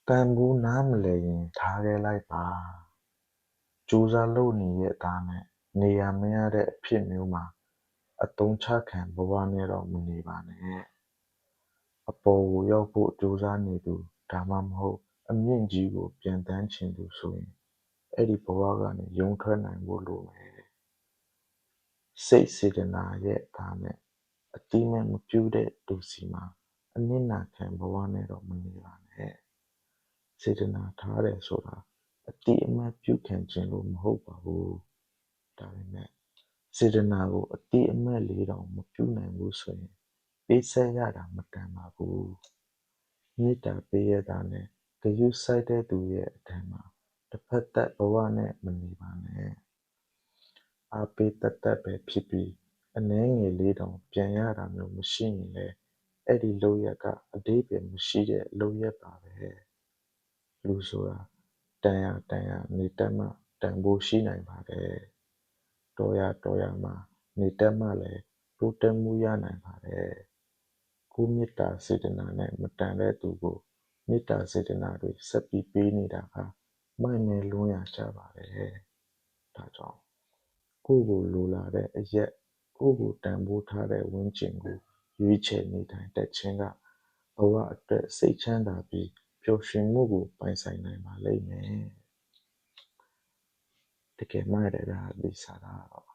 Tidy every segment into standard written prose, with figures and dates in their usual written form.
တန်ဖိုးနားမလည်ရင်ထားခဲ့လိုက်ပါကြိုးစားလုပ်နေတဲ့သားနဲ့နေရာမရတဲ့အဖြစ်မျိုးမှာအသုံးချခံဘဝနဲ့တော့မနေပါနဲ့အပေါ်ကိုရောက်ဖို့ကြိုးစားနေသူဒါမှမဟုတ်အမြင့်ကြီးကိုပြန်တန်းချင်သူဆိုရင်အဲ့ဒီဘဝကနေရုန်းထွက်နိုင်ဖို့လိုမယ်စိတ်စေတနာရဲ့သားနဲ့အတိအမဲ့မပြုတဲ့သူစီမှာအနစ်နာခံဘဝနဲ့တော့မနေပါနဲ့စေတနာထားတယ်ဆိုတာအတိအမဲ့ပြုခံခြင်းလို့မဟုတ်ပါဘူးဒါပေမဲ့စေတနာကိုအတိအမဲ့လေးတောင်မပြုနိုင်ဘူးဆိုရင်ပေးဆက်ရတာမတန်ပါဘူးမေတ္တာပေးရတာနဲ့ဂရုစိုက်တဲ့သူရဲ့အထံမှာတစ်ဖက်သက်ဘဝနဲ့မနေပါနဲ့အားပေးတတ်ပဲဖြစ်ပြီးအနည်းငယ်လေးတောင်ပြန်ရတာမျိုးမရှိရင်လေအဲ့ဒီလုပ်ရက်ကအဓိပ္ပာယ်မရှိတဲ့လုပ်ရက်ပါပဲလူဆိုတာတန်ရာနေတတ်မှတန်ဖိုးရှိနိုင်ပါတယ်တော်ရမှာနေတတ်မှလည်းတိုးတက်မှုရနိုင်ပါတယ်ကိုမေတ္တာစေတနာနဲ့မတန်တဲ့သူကိုမေတ္တာစေတနာတွေဆက်ပြီးပေးနေတာကမိုက်မဲလွန်းရကြပါတယ်ဒါကြောင့်ကိုယ့်ကိုလိုလားတဲ့အရက်ကိုယ့်ကိုတန်ဖိုးထားတဲ့ဝန်းကျင်ကိုရွေးချယ်နေထိုင်တတ်ခြင်းကဘဝအတွက်စိတ်ချမ်းသာပြီးပျော်ရွှင်မှုကိုပိုင်ဆိုင်နိုင်ပါလိမ့်မယ်တကယ်မှရတယ်ဗျာဒီစာသားတော့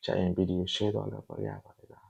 ကြာရင်ဗီဒီယို share တော့လည်းရပါတယ်ဗျာ